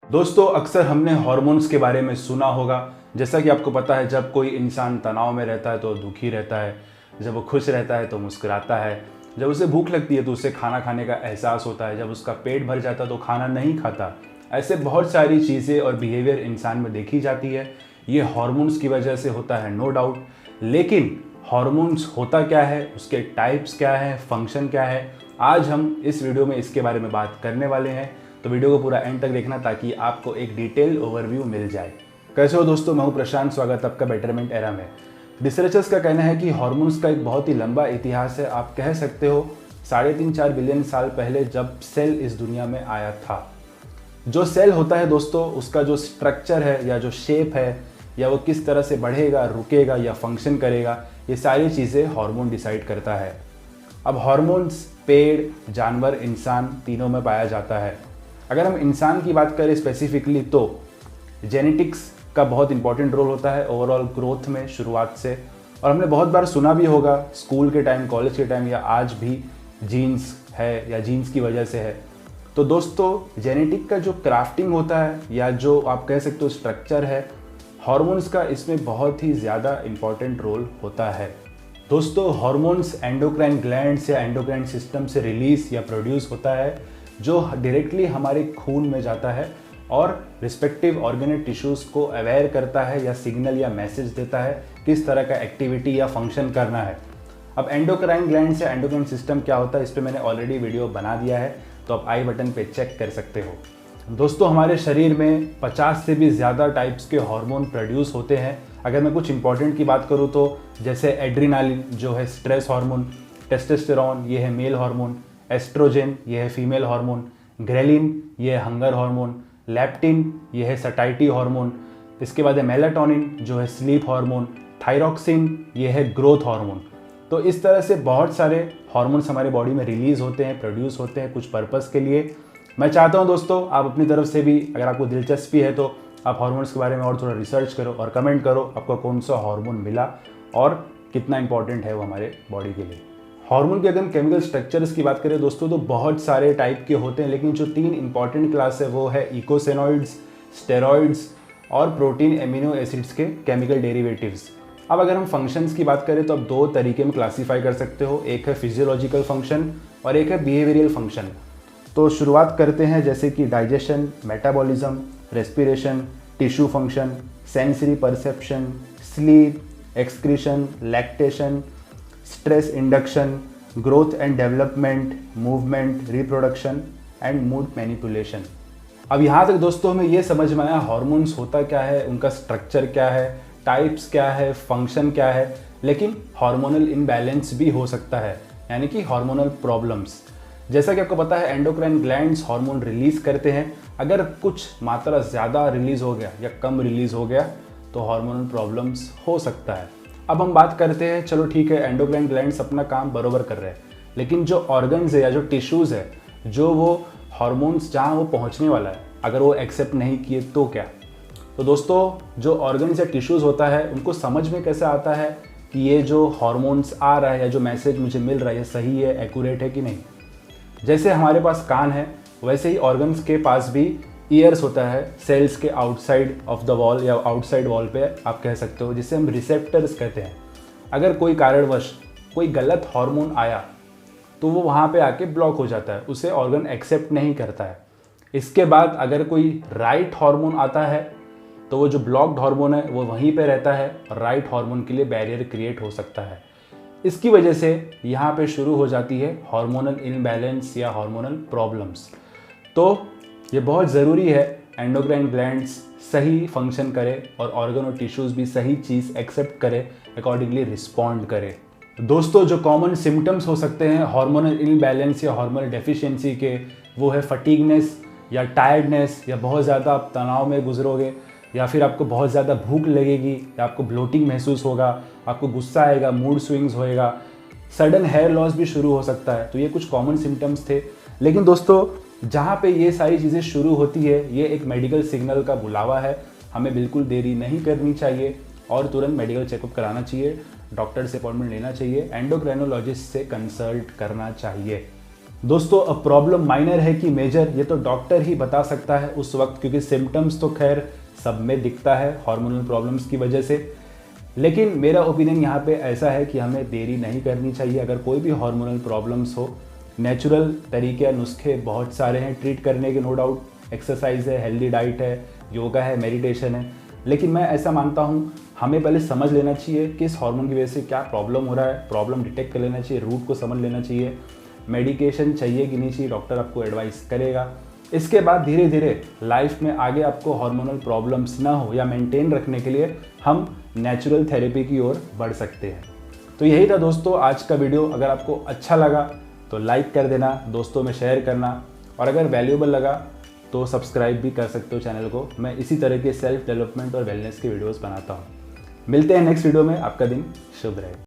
दोस्तों अक्सर हमने हार्मोन्स के बारे में सुना होगा। जैसा कि आपको पता है, जब कोई इंसान तनाव में रहता है तो दुखी रहता है, जब वो खुश रहता है तो मुस्कुराता है, जब उसे भूख लगती है तो उसे खाना खाने का एहसास होता है, जब उसका पेट भर जाता है तो खाना नहीं खाता। ऐसे बहुत सारी चीज़ें और बिहेवियर इंसान में देखी जाती है। ये हार्मोन्स की वजह से होता है, नो डाउट। लेकिन हार्मोन्स होता क्या है, उसके टाइप्स क्या है, फंक्शन क्या है, आज हम इस वीडियो में इसके बारे में बात करने वाले हैं। तो वीडियो को पूरा एंड तक देखना ताकि आपको एक डिटेल ओवरव्यू मिल जाए। कैसे हो दोस्तों, मैं हूं प्रशांत, स्वागत आपका बेटरमेंट एरा में। रिसर्चर्स का कहना है कि हार्मोन्स का एक बहुत ही लंबा इतिहास है। आप कह सकते हो 3.5-4 बिलियन साल पहले जब सेल इस दुनिया में आया था। जो सेल होता है दोस्तों, उसका जो स्ट्रक्चर है या जो शेप है या वो किस तरह से बढ़ेगा, रुकेगा या फंक्शन करेगा, ये सारी चीज़ें हार्मोन डिसाइड करता है। अब हार्मोन्स पेड़, जानवर, इंसान तीनों में पाया जाता है। अगर हम इंसान की बात करें स्पेसिफिकली तो जेनेटिक्स का बहुत इंपॉर्टेंट रोल होता है ओवरऑल ग्रोथ में शुरुआत से। और हमने बहुत बार सुना भी होगा स्कूल के टाइम, कॉलेज के टाइम या आज भी, जीन्स है या जीन्स की वजह से है। तो दोस्तों जेनेटिक का जो क्राफ्टिंग होता है या जो आप कह सकते हो स्ट्रक्चर है, हार्मोन्स का इसमें बहुत ही ज़्यादा इंपॉर्टेंट रोल होता है। दोस्तों हार्मोन्स एंडोक्राइन ग्लैंड्स या एंडोक्राइन सिस्टम से रिलीज या प्रोड्यूस होता है, जो डायरेक्टली हमारे खून में जाता है और रिस्पेक्टिव ऑर्गेनिक टिश्यूज़ को अवेयर करता है या सिग्नल या मैसेज देता है किस तरह का एक्टिविटी या फंक्शन करना है। अब एंडोक्राइन ग्लैंड्स या एंडोक्राइन सिस्टम क्या होता है, इस पर मैंने ऑलरेडी वीडियो बना दिया है, तो आप आई बटन पे चेक कर सकते हो। दोस्तों हमारे शरीर में 50 से भी ज़्यादा टाइप्स के हार्मोन प्रोड्यूस होते हैं। अगर मैं कुछ इंपॉर्टेंट की बात करूँ तो जैसे एड्रीनालिन जो है स्ट्रेस हार्मोन, टेस्टोस्टेरोन ये है मेल हार्मोन, एस्ट्रोजन ये है फीमेल हार्मोन, ग्रेलिन ये है हंगर हार्मोन, लैप्टिन ये है सटाइटी हार्मोन, इसके बाद है मेलाटोनिन जो है स्लीप हार्मोन, थायरॉक्सिन ये है ग्रोथ हार्मोन। तो इस तरह से बहुत सारे हार्मोन्स हमारे बॉडी में रिलीज होते हैं, प्रोड्यूस होते हैं कुछ पर्पस के लिए। मैं चाहता हूं दोस्तों आप अपनी तरफ से भी, अगर आपको दिलचस्पी है तो आप हार्मोन्स के बारे में और थोड़ा रिसर्च करो और कमेंट करो आपको कौन सा हार्मोन मिला और कितना इंपॉर्टेंट है वो हमारे बॉडी के लिए। हार्मोन के अगर हम केमिकल स्ट्रक्चर्स की बात करें दोस्तों तो बहुत सारे टाइप के होते हैं, लेकिन जो 3 इंपॉर्टेंट क्लास है वो है इकोसेनॉइड्स, स्टेरॉइड्स और प्रोटीन एमिनो एसिड्स के केमिकल डेरिवेटिव्स। अब अगर हम फंक्शंस की बात करें तो आप 2 तरीके में क्लासीफाई कर सकते हो, एक है फिजियोलॉजिकल फंक्शन और एक है बिहेवियरल फंक्शन। तो शुरुआत करते हैं जैसे कि digestion, metabolism, respiration, tissue function, sensory perception, sleep, excretion, lactation, stress induction, growth and development, movement, reproduction and mood manipulation. अब यहाँ तक दोस्तों हमें ये समझ में आया हार्मोन्स होता क्या है, उनका स्ट्रक्चर क्या है, टाइप्स क्या है, फंक्शन क्या है। लेकिन हार्मोनल इम्बैलेंस भी हो सकता है, यानी कि हार्मोनल प्रॉब्लम्स। जैसा कि आपको पता है एंडोक्राइन ग्लैंड्स हार्मोन रिलीज करते हैं। अगर कुछ मात्रा ज़्यादा रिलीज हो गया या कम रिलीज हो गया तो हार्मोनल प्रॉब्लम्स हो सकता है। अब हम बात करते हैं, चलो ठीक है एंडोक्राइन ग्लैंड्स अपना काम बरोबर कर रहे हैं, लेकिन जो ऑर्गन्स है या जो टिश्यूज़ है, जो वो हार्मोन्स जहाँ वो पहुँचने वाला है, अगर वो एक्सेप्ट नहीं किए तो क्या। तो दोस्तों जो ऑर्गन्स या टिश्यूज़ होता है उनको समझ में कैसे आता है कि ये जो हार्मोन्स आ रहा है या जो मैसेज मुझे मिल रहा है ये सही है, एक्यूरेट है कि नहीं। जैसे हमारे पास कान है वैसे ही ऑर्गन्स के पास भी ईयर्स होता है, सेल्स के आउटसाइड ऑफ द वॉल या आउटसाइड वॉल पे आप कह सकते हो, जिसे हम रिसेप्टर्स कहते हैं। अगर कोई कारणवश कोई गलत हार्मोन आया तो वो वहाँ पे आके ब्लॉक हो जाता है, उसे ऑर्गन एक्सेप्ट नहीं करता है। इसके बाद अगर कोई राइट हार्मोन आता है तो वो जो ब्लॉक्ड हार्मोन है वो वहीं पे रहता है और राइट हार्मोन के लिए बैरियर क्रिएट हो सकता है। इसकी वजह से यहाँ पे शुरू हो जाती है हार्मोनल इम्बैलेंस या हार्मोनल प्रॉब्लम्स। तो ये बहुत ज़रूरी है एंडोक्राइन ग्लैंड्स सही फंक्शन करे और ऑर्गन और टिश्यूज़ भी सही चीज़ एक्सेप्ट करे, अकॉर्डिंगली रिस्पॉन्ड करे। दोस्तों जो कॉमन सिम्टम्स हो सकते हैं हार्मोनल इम्बैलेंस या हार्मोनल डेफिशिएंसी के, वो है फटीगनेस या टायर्डनेस, या बहुत ज़्यादा आप तनाव में गुजरोगे, या फिर आपको बहुत ज़्यादा भूख लगेगी, या आपको ब्लोटिंग महसूस होगा, आपको गुस्सा आएगा, मूड स्विंग्स होएगा, सडन हेयर लॉस भी शुरू हो सकता है। तो ये कुछ कॉमन सिम्टम्स थे। लेकिन दोस्तों जहाँ पे ये सारी चीज़ें शुरू होती है ये एक मेडिकल सिग्नल का बुलावा है, हमें बिल्कुल देरी नहीं करनी चाहिए और तुरंत मेडिकल चेकअप कराना चाहिए, डॉक्टर से अपॉइंटमेंट लेना चाहिए, एंडोक्राइनोलॉजिस्ट से कंसल्ट करना चाहिए। दोस्तों अब प्रॉब्लम माइनर है कि मेजर, ये तो डॉक्टर ही बता सकता है उस वक्त, क्योंकि सिम्टम्स तो खैर सब में दिखता है हार्मोनल प्रॉब्लम्स की वजह से। लेकिन मेरा ओपिनियन यहाँ पे ऐसा है कि हमें देरी नहीं करनी चाहिए। अगर कोई भी हार्मोनल प्रॉब्लम्स हो, नेचुरल तरीके नुस्खे बहुत सारे हैं ट्रीट करने के, नो डाउट। एक्सरसाइज है, हेल्दी डाइट है, योगा है, मेडिटेशन है। लेकिन मैं ऐसा मानता हूँ हमें पहले समझ लेना चाहिए किस हार्मोन की वजह से क्या प्रॉब्लम हो रहा है, प्रॉब्लम डिटेक्ट कर लेना चाहिए, रूट को समझ लेना चाहिए, मेडिकेशन चाहिए कि नहीं चाहिए, डॉक्टर आपको एडवाइस करेगा। इसके बाद धीरे धीरे लाइफ में आगे आपको हार्मोनल प्रॉब्लम्स ना हो या मेंटेन रखने के लिए हम नेचुरल थेरेपी की ओर बढ़ सकते हैं। तो यही था दोस्तों आज का वीडियो। अगर आपको अच्छा लगा तो लाइक कर देना, दोस्तों में शेयर करना, और अगर वैल्यूएबल लगा तो सब्सक्राइब भी कर सकते हो चैनल को। मैं इसी तरह के सेल्फ डेवलपमेंट और वेलनेस के वीडियोस बनाता हूँ। मिलते हैं नेक्स्ट वीडियो में। आपका दिन शुभ रहे।